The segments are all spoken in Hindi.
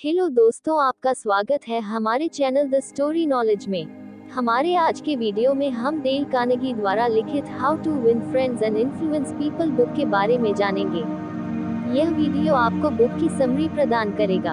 हेलो दोस्तों, आपका स्वागत है हमारे चैनल द स्टोरी नॉलेज में। हमारे आज के वीडियो में हम डेल कार्नेगी द्वारा लिखित how to win friends and influence people book के बारे में जानेंगे। यह वीडियो आपको बुक की समरी प्रदान करेगा।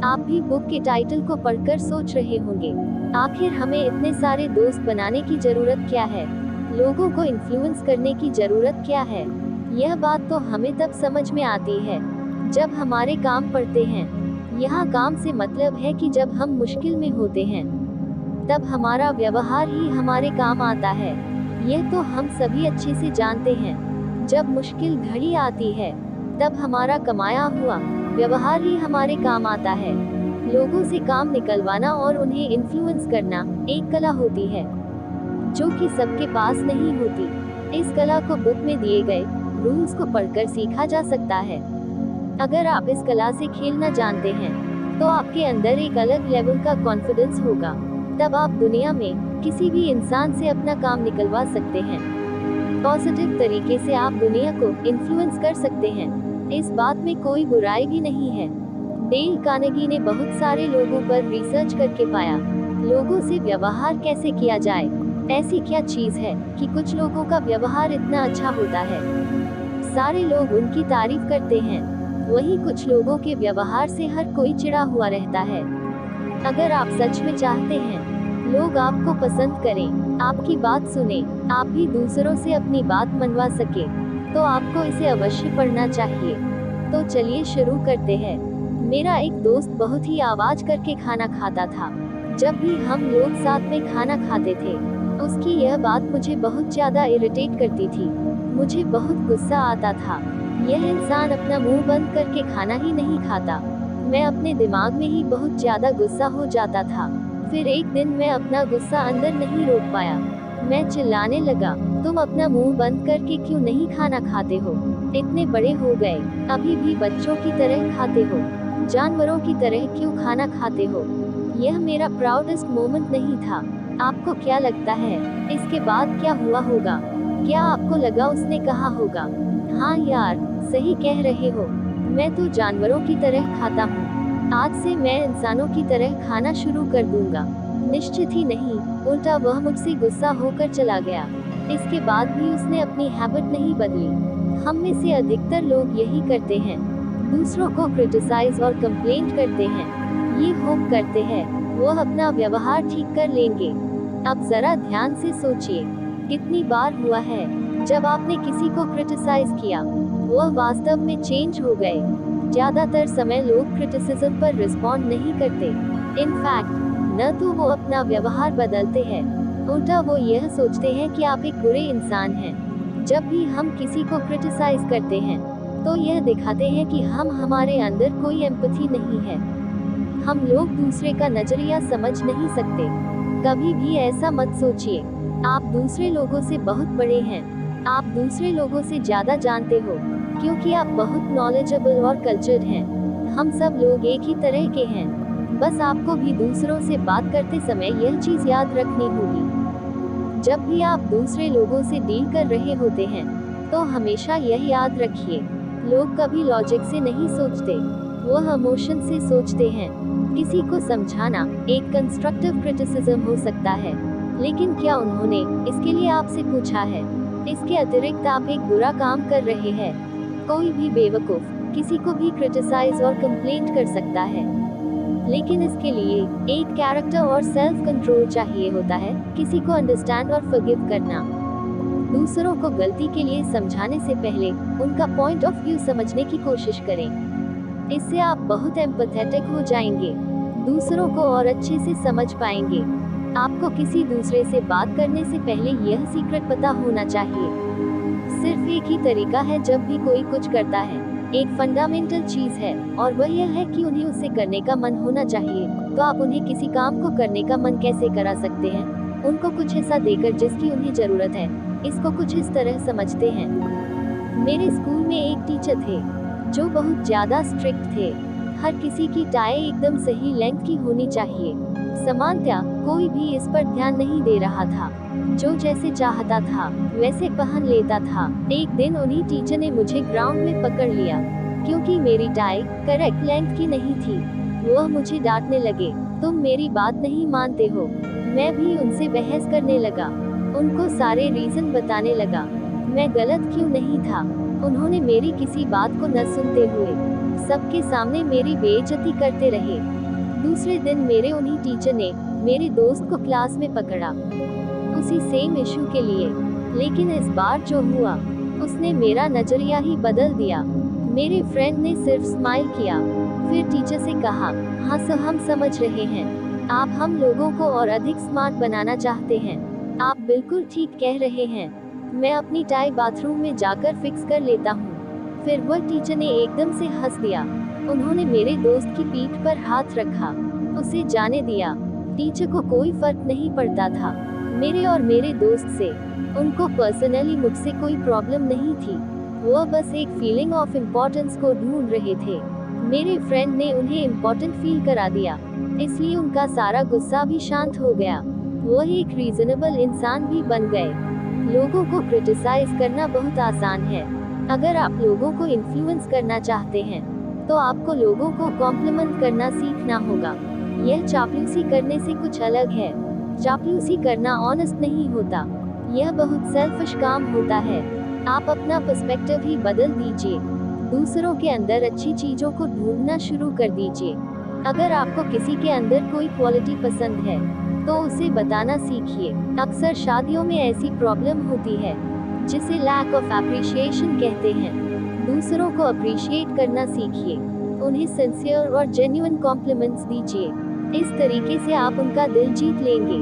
आप भी बुक के टाइटल को पढ़कर सोच रहे होंगे, आखिर हमें इतने सारे दोस्त बनाने की जरूरत क्या है, लोगों को इन्फ्लुएंस करने की जरूरत क्या है। यह बात तो हमें तब समझ में आती है जब हमारे काम पड़ते हैं। यहाँ काम से मतलब है कि जब हम मुश्किल में होते हैं तब हमारा व्यवहार ही हमारे काम आता है। यह तो हम सभी अच्छे से जानते हैं। जब मुश्किल घड़ी आती है तब हमारा कमाया हुआ व्यवहार ही हमारे काम आता है। लोगों से काम निकलवाना और उन्हें इन्फ्लुएंस करना एक कला होती है जो कि सबके पास नहीं होती। इस कला को बुक में दिए गए रूल्स को पढ़कर सीखा जा सकता है। अगर आप इस कला से खेलना जानते हैं तो आपके अंदर एक अलग लेवल का कॉन्फिडेंस होगा। तब आप दुनिया में किसी भी इंसान से अपना काम निकलवा सकते हैं। पॉजिटिव तरीके से आप दुनिया को इन्फ्लुएंस कर सकते हैं। इस बात में कोई बुराई भी नहीं है। डेल कार्नेगी ने बहुत सारे लोगों पर रिसर्च करके पाया लोगों से व्यवहार कैसे किया जाए। ऐसी क्या चीज है कि कुछ लोगों का व्यवहार इतना अच्छा होता है, सारे लोग उनकी तारीफ करते हैं, वहीं कुछ लोगों के व्यवहार से हर कोई चिढ़ा हुआ रहता है। अगर आप सच में चाहते हैं लोग आपको पसंद करें, आपकी बात सुने, आप भी दूसरों से अपनी बात मनवा सके, तो आपको इसे अवश्य पढ़ना चाहिए। तो चलिए शुरू करते हैं। मेरा एक दोस्त बहुत ही आवाज करके खाना खाता था। जब भी हम लोग साथ में खाना खाते थे उसकी यह बात मुझे बहुत ज्यादा इरिटेट करती थी। मुझे बहुत गुस्सा आता था। यह इंसान अपना मुंह बंद करके खाना ही नहीं खाता। मैं अपने दिमाग में ही बहुत ज्यादा गुस्सा हो जाता था। फिर एक दिन मैं अपना गुस्सा अंदर नहीं रोक पाया। मैं चिल्लाने लगा, तुम अपना मुंह बंद करके क्यों नहीं खाना खाते हो? इतने बड़े हो गए, अभी भी बच्चों की तरह खाते हो? जानवरों की तरह क्यों खाना खाते हो? यह मेरा प्राउडेस्ट मोमेंट नहीं था। आपको क्या लगता है इसके बाद क्या हुआ होगा? क्या आपको लगा उसने कहा होगा, हाँ यार सही कह रहे हो, मैं तो जानवरों की तरह खाता हूँ, आज से मैं इंसानों की तरह खाना शुरू कर दूंगा? निश्चित ही नहीं, उल्टा वह मुझसे गुस्सा होकर चला गया। इसके बाद भी उसने अपनी हैबिट नहीं बदली। हम में से अधिकतर लोग यही करते हैं, दूसरों को क्रिटिसाइज और कंप्लेंट करते हैं। ये होप करते हैं वह अपना व्यवहार ठीक कर लेंगे। अब जरा ध्यान से सोचिए, कितनी बार हुआ है जब आपने किसी को क्रिटिसाइज किया वह वास्तव में चेंज हो गए? ज्यादातर समय लोग क्रिटिसिज्म पर रिस्पॉन्ड नहीं करते। इनफैक्ट न तो वो अपना व्यवहार बदलते हैं, उल्टा वो यह सोचते हैं कि आप एक बुरे इंसान हैं। जब भी हम किसी को क्रिटिसाइज करते हैं तो यह दिखाते हैं कि हमारे अंदर कोई एम्पैथी नहीं है। हम लोग दूसरे का नजरिया समझ नहीं सकते। कभी भी ऐसा मत सोचिए आप दूसरे लोगों से बहुत बड़े हैं। आप दूसरे लोगों से ज्यादा जानते हो क्योंकि आप बहुत नॉलेजेबल और कल्चर्ड हैं। हम सब लोग एक ही तरह के हैं। बस आपको भी दूसरों से बात करते समय यह चीज याद रखनी होगी। जब भी आप दूसरे लोगों से डील कर रहे होते हैं तो हमेशा यह याद रखिए, लोग कभी लॉजिक से नहीं सोचते, वह इमोशन से सोचते हैं। किसी को समझाना एक कंस्ट्रक्टिव क्रिटिसिज्म हो सकता है, लेकिन क्या उन्होंने इसके लिए आपसे पूछा है? इसके अतिरिक्त आप एक बुरा काम कर रहे हैं। कोई भी बेवकूफ किसी को भी क्रिटिसाइज और कंप्लेंट कर सकता है, लेकिन इसके लिए एक कैरेक्टर और सेल्फ कंट्रोल चाहिए होता है। किसी को अंडरस्टैंड और फॉरगिव करना। दूसरों को गलती के लिए समझाने से पहले उनका पॉइंट ऑफ व्यू समझने की कोशिश करें। इससे आप बहुत एम्पैथेटिक हो जाएंगे, दूसरों को और अच्छे से समझ पाएंगे। आपको किसी दूसरे से बात करने से पहले यह सीक्रेट पता होना चाहिए। सिर्फ एक ही तरीका है जब भी कोई कुछ करता है, एक फंडामेंटल चीज है, और वह यह है कि उन्हें उसे करने का मन होना चाहिए। तो आप उन्हें किसी काम को करने का मन कैसे करा सकते हैं? उनको कुछ ऐसा देकर जिसकी उन्हें जरूरत है। इसको कुछ इस तरह समझते हैं। मेरे स्कूल में एक टीचर थे जो बहुत ज्यादा स्ट्रिक्ट थे। हर किसी की टाई एकदम सही लेंथ की होनी चाहिए। सामान्यतः कोई भी इस पर ध्यान नहीं दे रहा था। जो जैसे चाहता था वैसे पहन लेता था। एक दिन उन्हीं टीचर ने मुझे ग्राउंड में पकड़ लिया क्योंकि मेरी टाई करेक्ट लेंथ की नहीं थी। वह मुझे डांटने लगे, तुम मेरी बात नहीं मानते हो। मैं भी उनसे बहस करने लगा, उनको सारे रीजन बताने लगा, मैं गलत क्यों नहीं था। उन्होंने मेरी किसी बात को न सुनते हुए सबके सामने मेरी बेइज्जती करते रहे। दूसरे दिन मेरे उन्हीं टीचर ने मेरे दोस्त को क्लास में पकड़ा, उसी सेम इशू के लिए। लेकिन इस बार जो हुआ, उसने मेरा नजरिया ही बदल दिया। मेरे फ्रेंड ने सिर्फ स्माइल किया, फिर टीचर से कहा, हाँ सर, हम समझ रहे हैं, आप हम लोगों को और अधिक स्मार्ट बनाना चाहते हैं। आप बिल्कुल ठीक कह रहे हैं, मैं अपनी टाई बाथरूम में जाकर फिक्स कर लेता हूँ। फिर वह टीचर ने एकदम से हंस दिया। उन्होंने मेरे दोस्त की पीठ पर हाथ रखा, उसे जाने दिया। टीचर को कोई फर्क नहीं पड़ता था मेरे और मेरे दोस्त से। उनको पर्सनली मुझसे कोई प्रॉब्लम नहीं थी, वह बस एक फीलिंग ऑफ इम्पोर्टेंस को ढूंढ रहे थे। मेरे फ्रेंड ने उन्हें इम्पोर्टेंट फील करा दिया, इसलिए उनका सारा गुस्सा भी शांत हो गया। वह एक रीजनेबल इंसान भी बन गए। लोगों को क्रिटिसाइज करना बहुत आसान है। अगर आप लोगों को इन्फ्लुएंस करना चाहते हैं, तो आपको लोगों को कॉम्प्लीमेंट करना सीखना होगा। यह चापलूसी करने से कुछ अलग है। चापलूसी करना ऑनेस्ट नहीं होता, यह बहुत सेल्फिश काम होता है। आप अपना पर्सपेक्टिव ही बदल दीजिए, दूसरों के अंदर अच्छी चीजों को ढूंढना शुरू कर दीजिए। अगर आपको किसी के अंदर कोई क्वालिटी पसंद है, तो उसे बताना सीखिए। अक्सर शादियों में ऐसी प्रॉब्लम होती है, जिसे लैक ऑफ एप्रिशिएशन कहते हैं। दूसरों को अप्रिशिएट करना सीखिए, उन्हें सिंसियर और जेन्युइन कॉम्प्लीमेंट्स दीजिए। इस तरीके से आप उनका दिल जीत लेंगे,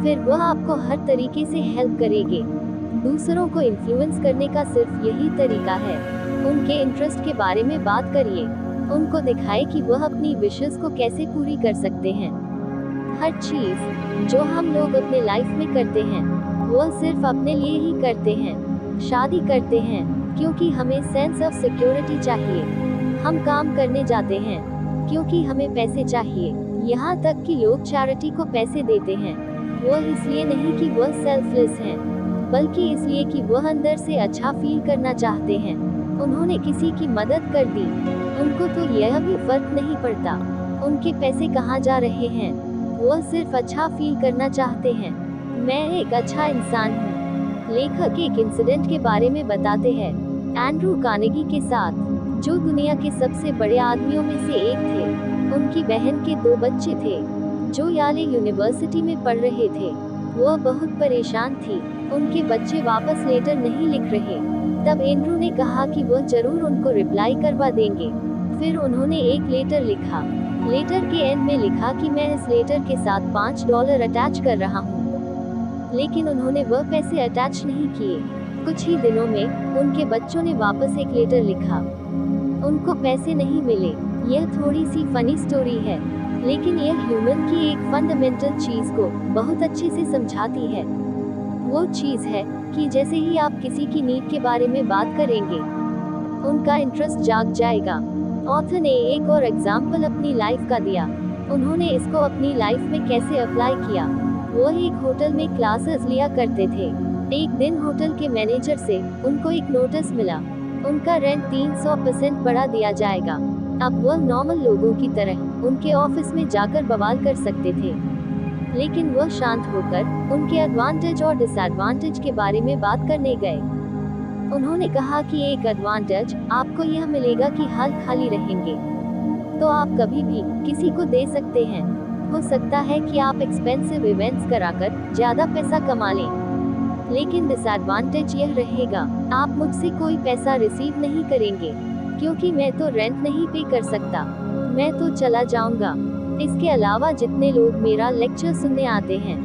फिर वह आपको हर तरीके से हेल्प करेंगे। दूसरों को इन्फ्लुएंस करने का सिर्फ यही तरीका है, उनके इंटरेस्ट के बारे में बात करिए, उनको दिखाएं कि वह अपनी विशेस को कैसे पूरी कर सकते हैं। हर चीज जो हम लोग अपने लाइफ में करते हैं, वह सिर्फ अपने लिए ही करते हैं। शादी करते हैं क्योंकि हमें सेंस ऑफ सिक्योरिटी चाहिए। हम काम करने जाते हैं क्योंकि हमें पैसे चाहिए। यहाँ तक कि लोग चैरिटी को पैसे देते हैं, वह इसलिए नहीं कि वह सेल्फलेस हैं, बल्कि इसलिए कि वह अंदर से अच्छा फील करना चाहते हैं। उन्होंने किसी की मदद कर दी, उनको तो यह भी फर्क नहीं पड़ता उनके पैसे कहाँ जा रहे हैं, वह सिर्फ अच्छा फील करना चाहते हैं। मैं एक अच्छा इंसान हूँ। लेखक एक इंसिडेंट के बारे में बताते हैं, एंड्रू कार्नेगी के साथ, जो दुनिया के सबसे बड़े आदमियों में से एक थे। उनकी बहन के 2 बच्चे थे, जो याले यूनिवर्सिटी में पढ़ रहे थे। वह बहुत परेशान थी, उनके बच्चे वापस लेटर नहीं लिख रहे। तब एंड्रू ने कहा कि वह जरूर उनको रिप्लाई करवा देंगे। फिर उन्होंने एक लेटर लिखा। लेटर के एंड में लिखा कि मैं इस लेटर के साथ $5 अटैच कर रहा हूँ। लेकिन उन्होंने वह पैसे अटैच नहीं किए। कुछ ही दिनों में उनके बच्चों ने वापस एक लेटर लिखा, उनको पैसे नहीं मिले। यह थोड़ी सी फनी स्टोरी है, लेकिन यह ह्यूमन की एक फंडामेंटल चीज को बहुत अच्छे से समझाती है। वो चीज है कि जैसे ही आप किसी की नीड के बारे में बात करेंगे, उनका इंटरेस्ट जाग जाएगा। ऑथर ने एक और एग्जाम्पल अपनी लाइफ का दिया। उन्होंने इसको अपनी लाइफ में कैसे अप्लाई किया। वो एक होटल में क्लासेस लिया करते थे। एक दिन होटल के मैनेजर से उनको एक नोटिस मिला, उनका रेंट 300% बढ़ा दिया जाएगा। अब वह नॉर्मल लोगों की तरह उनके ऑफिस में जाकर बवाल कर सकते थे, लेकिन वह शांत होकर उनके एडवांटेज और डिसएडवांटेज के बारे में बात करने गए। उन्होंने कहा कि एक एडवांटेज आपको यह मिलेगा कि हाल खाली रहेंगे, तो आप कभी भी किसी को दे सकते हैं। हो सकता है कि आप एक्सपेंसिव इवेंट्स कराकर ज्यादा पैसा कमा लें, लेकिन डिसएडवांटेज यह रहेगा, आप मुझसे कोई पैसा रिसीव नहीं करेंगे, क्योंकि मैं तो रेंट नहीं पे कर सकता, मैं तो चला जाऊंगा। इसके अलावा जितने लोग मेरा लेक्चर सुनने आते हैं,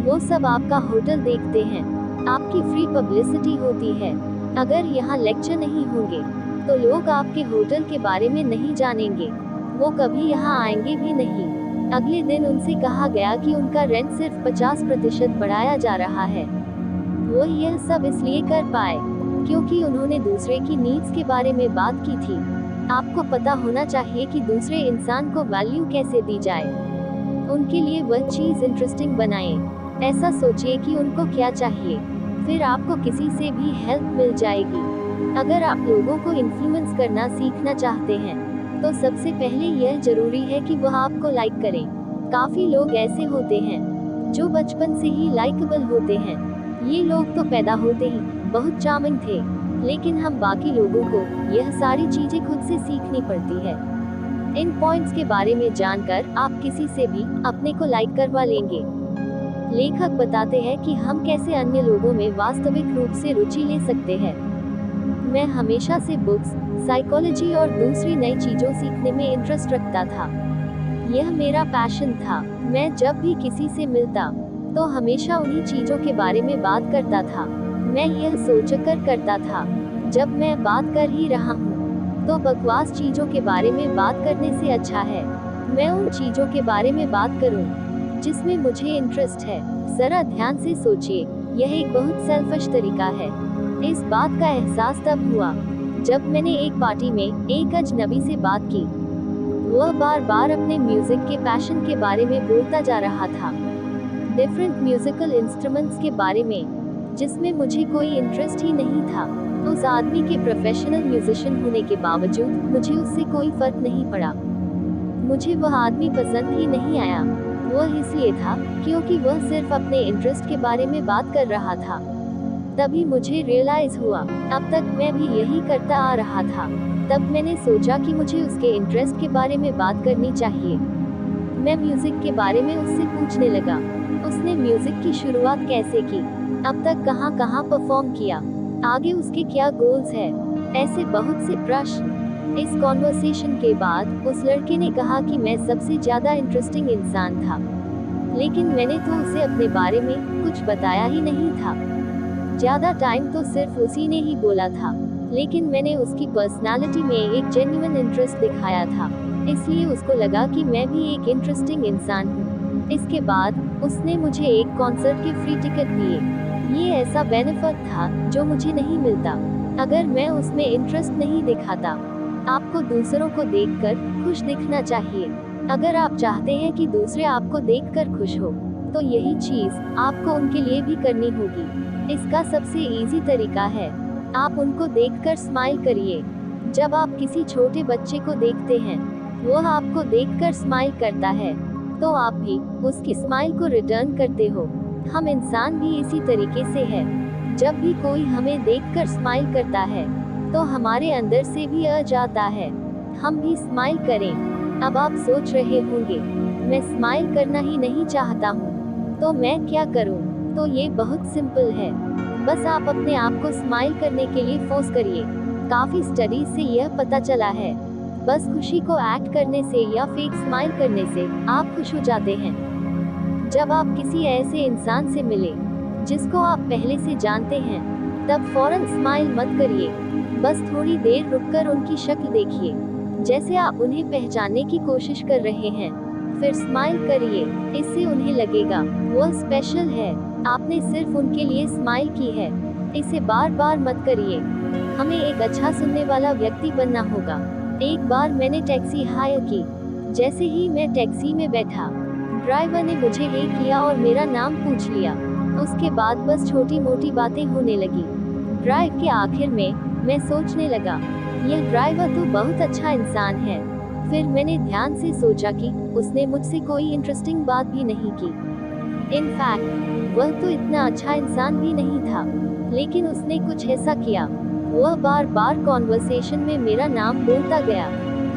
वो सब आपका होटल देखते हैं, आपकी फ्री पब्लिसिटी होती है। अगर यहाँ लेक्चर नहीं होंगे, तो लोग आपके होटल के बारे में नहीं जानेंगे, वो कभी यहाँ आएंगे भी नहीं। अगले दिन उनसे कहा गया कि उनका रेंट सिर्फ 50% बढ़ाया जा रहा है। वो यह सब इसलिए कर पाए क्योंकि उन्होंने दूसरे की नीड्स के बारे में बात की थी। आपको पता होना चाहिए कि दूसरे इंसान को वैल्यू कैसे दी जाए, उनके लिए वह चीज इंटरेस्टिंग बनाएं। ऐसा सोचिए कि उनको क्या चाहिए, फिर आपको किसी से भी हेल्प मिल जाएगी। अगर आप लोगों को इन्फ्लुएंस करना सीखना चाहते हैं, तो सबसे पहले यह जरूरी है कि वह आपको लाइक करें। काफी लोग ऐसे होते हैं जो बचपन से ही लाइकेबल होते हैं। ये लोग तो पैदा होते ही बहुत चार्मिंग थे, लेकिन हम बाकी लोगों को यह सारी चीजें खुद से सीखनी पड़ती है। इन पॉइंट्स के बारे में जानकर आप किसी से भी अपने को लाइक करवा लेंगे। लेखक बताते हैं कि हम कैसे अन्य लोगों में वास्तविक रूप से रुचि ले सकते हैं। मैं हमेशा से बुक्स, साइकोलॉजी और दूसरी नई चीजों सीखने में इंटरेस्ट रखता था। यह मेरा पैशन था। मैं जब भी किसी से मिलता तो हमेशा उन्हीं चीजों के बारे में बात करता था। मैं यह सोचकर करता था, जब मैं बात कर ही रहा हूँ तो बकवास चीजों के बारे में बात करने से अच्छा है मैं उन चीजों के बारे में बात करूँ जिसमें मुझे इंटरेस्ट है। जरा ध्यान से सोचिए, यह एक बहुत सेल्फिश तरीका है। इस बात का एहसास तब हुआ जब मैंने एक पार्टी में एक अजनबी से बात की। वह बार बार अपने म्यूजिक के पैशन के बारे में बोलता जा रहा था, डिफरेंट म्यूजिकल इंस्ट्रूमेंट्स के बारे में, जिसमें मुझे कोई इंटरेस्ट ही नहीं था। उस आदमी के प्रोफेशनल म्यूजिशियन होने के बावजूद मुझे उससे कोई फर्क नहीं पड़ा। मुझे वह आदमी पसंद ही नहीं आया। वह इसलिए था क्योंकि वह सिर्फ अपने इंटरेस्ट के बारे में बात कर रहा था। तभी मुझे रियलाइज हुआ, अब तक मैं भी यही करता आ रहा था। तब मैंने सोचा कि मुझे उसके इंटरेस्ट के बारे में बात करनी चाहिए। मैं म्यूजिक के बारे में उससे पूछने लगा, उसने म्यूजिक की शुरुआत कैसे की, अब तक कहाँ कहाँ परफॉर्म किया, आगे उसके क्या गोल्स है, ऐसे बहुत से प्रश्न। इस कॉन्वर्सेशन के बाद उस लड़के ने कहा कि मैं सबसे ज्यादा इंटरेस्टिंग इंसान था, लेकिन मैंने तो उसे अपने बारे में कुछ बताया ही नहीं था। ज्यादा टाइम तो सिर्फ उसी ने ही बोला था, लेकिन मैंने उसकी पर्सनालिटी में एक जेन्युइन इंटरेस्ट दिखाया था, इसलिए उसको लगा कि मैं भी एक इंटरेस्टिंग इंसान हूँ। इसके बाद उसने मुझे एक कॉन्सर्ट के फ्री टिकट दिए। ये ऐसा बेनिफिट था जो मुझे नहीं मिलता अगर मैं उसमें इंटरेस्ट नहीं दिखाता। आपको दूसरों को देखकर खुश दिखना चाहिए। अगर आप चाहते हैं कि दूसरे आपको देखकर खुश हो, तो यही चीज आपको उनके लिए भी करनी होगी। इसका सबसे इजी तरीका है, आप उनको देखकर स्माइल करिए। जब आप किसी छोटे बच्चे को देखते हैं, वह आपको देखकर स्माइल करता है, तो आप भी उसकी स्माइल को रिटर्न करते हो। हम इंसान भी इसी तरीके से है। जब भी कोई हमें देखकर स्माइल करता है, तो हमारे अंदर से भी आ जाता है, हम भी स्माइल करें। अब आप सोच रहे होंगे, मैं स्माइल करना ही नहीं चाहता हूँ, तो मैं क्या करूँ? तो ये बहुत सिंपल है, बस आप अपने आप को स्माइल करने के लिए फोर्स करिए। काफी स्टडीज से यह पता चला है, बस खुशी को एक्ट करने से या फेक स्माइल करने से आप खुश हो जाते हैं। जब आप किसी ऐसे इंसान से मिले जिसको आप पहले से जानते हैं, तब फौरन स्माइल मत करिए, बस थोड़ी देर रुककर उनकी शक्ल देखिए, जैसे आप उन्हें पहचानने की कोशिश कर रहे हैं। फिर स्माइल करिए, इससे उन्हें लगेगा वह स्पेशल है, आपने सिर्फ उनके लिए स्माइल की है। इसे बार बार मत करिए। हमें एक अच्छा सुनने वाला व्यक्ति बनना होगा। एक बार मैंने टैक्सी हायर की। जैसे ही मैं टैक्सी में बैठा, ड्राइवर ने मुझे हे किया और मेरा नाम पूछ लिया। उसके बाद बस छोटी मोटी बातें होने लगी। ड्राइव के आखिर में मैं सोचने लगा, यह ड्राइवर तो बहुत अच्छा इंसान है। फिर मैंने ध्यान से सोचा कि उसने मुझसे कोई इंटरेस्टिंग बात भी नहीं की। इनफैक्ट वह तो इतना अच्छा इंसान भी नहीं था, लेकिन उसने कुछ ऐसा किया, वह बार बार कॉन्वर्सेशन में मेरा नाम बोलता गया।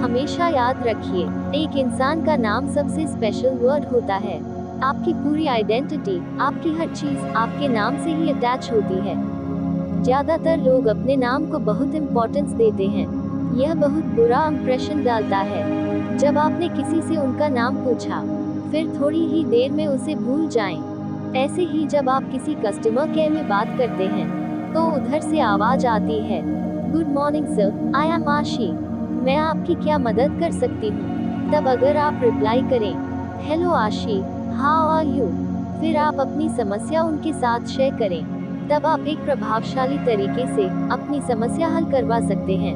हमेशा याद रखिए, एक इंसान का नाम सबसे स्पेशल वर्ड होता है। आपकी पूरी आइडेंटिटी, आपकी हर चीज आपके नाम से ही अटैच होती है। ज्यादातर लोग अपने नाम को बहुत इम्पोर्टेंस देते हैं। यह बहुत बुरा इंप्रेशन डालता है। जब आपने किसी से उनका नाम पूछा, फिर थोड़ी ही देर में उसे भूल जाएं। ऐसे ही जब आप किसी कस्टमर केयर में बात करते हैं, तो उधर से आवाज आती है, good morning sir, I am आशी, मैं आपकी क्या मदद कर सकती हूँ? तब अगर आप रिप्लाई करें, हेलो आशी, हाउ आर यू, फिर आप अपनी समस्या उनके साथ शेयर करें, तब आप एक प्रभावशाली तरीके से अपनी समस्या हल करवा सकते हैं।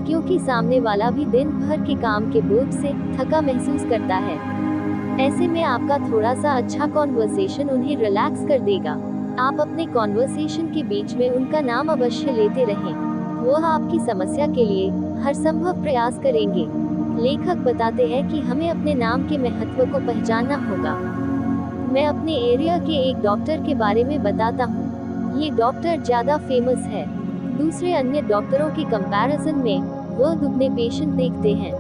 क्योंकि सामने वाला भी दिन भर के काम के बोझ से थका महसूस करता है। ऐसे में आपका थोड़ा सा अच्छा कॉन्वर्सेशन उन्हें रिलैक्स कर देगा। आप अपने कॉन्वर्सेशन के बीच में उनका नाम अवश्य लेते रहें। वह आपकी समस्या के लिए हर संभव प्रयास करेंगे। लेखक बताते हैं कि हमें अपने नाम के महत्व को पहचानना होगा। मैं अपने एरिया के एक डॉक्टर के बारे में बताता हूँ। ये डॉक्टर ज्यादा फेमस है। दूसरे अन्य डॉक्टरों के कंपैरिजन में वो दुगने पेशेंट देखते हैं।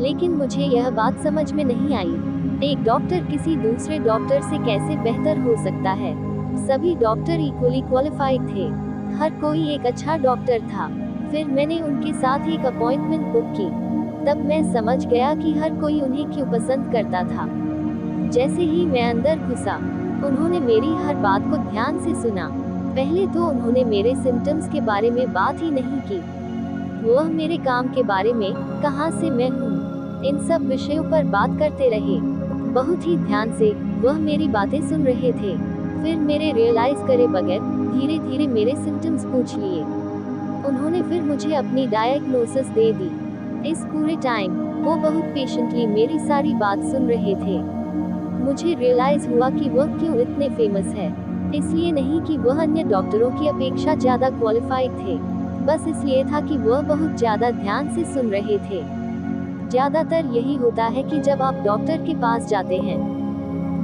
लेकिन मुझे यह बात समझ में नहीं आई, एक डॉक्टर किसी दूसरे डॉक्टर से कैसे बेहतर हो सकता है। सभी डॉक्टर इक्वली क्वालिफाइड थे। हर कोई एक अच्छा डॉक्टर था। फिर मैंने उनके साथ एक अपॉइंटमेंट बुक की। तब मैं समझ गया कि हर कोई उन्हें क्यों पसंद करता था। जैसे ही मैं अंदर घुसा, उन्होंने मेरी हर बात को ध्यान से सुना। पहले तो उन्होंने मेरे सिम्टम्स के बारे में बात ही नहीं की। वह मेरे काम के बारे में, कहाँ से मैं हूँ, इन सब विषयों पर बात करते रहे। बहुत ही ध्यान से वह मेरी बातें सुन रहे थे। फिर मेरे रियलाइज करे बगैर धीरे धीरे मेरे सिम्टम्स पूछ लिए। उन्होंने फिर मुझे अपनी डायग्नोसिस दे दी। इस पूरे टाइम वो बहुत पेशेंटली मेरी सारी बात सुन रहे थे। मुझे रियलाइज हुआ कि वह क्यों इतने फेमस है। इसलिए नहीं कि वह अन्य डॉक्टरों की अपेक्षा ज्यादा क्वालिफाइड थे, बस इसलिए था कि वह बहुत ज्यादा ध्यान से सुन रहे थे। ज्यादातर यही होता है कि जब आप डॉक्टर के पास जाते हैं,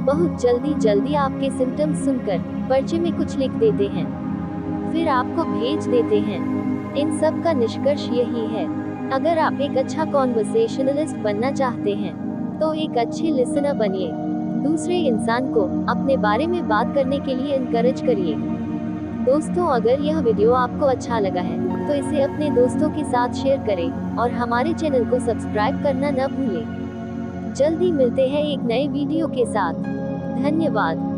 बहुत जल्दी आपके सिम्टम्स सुनकर पर्चे में कुछ लिख देते हैं, फिर आपको भेज देते हैं। इन सब का निष्कर्ष यही है, अगर आप एक अच्छा कॉन्वर्सेशनलिस्ट बनना चाहते हैं, तो एक अच्छे लिसनर बनिए। दूसरे इंसान को अपने बारे में बात करने के लिए इनकरेज करिए। दोस्तों, अगर यह वीडियो आपको अच्छा लगा है, तो इसे अपने दोस्तों के साथ शेयर करें और हमारे चैनल को सब्सक्राइब करना न भूलें। जल्दी मिलते हैं एक नए वीडियो के साथ। धन्यवाद।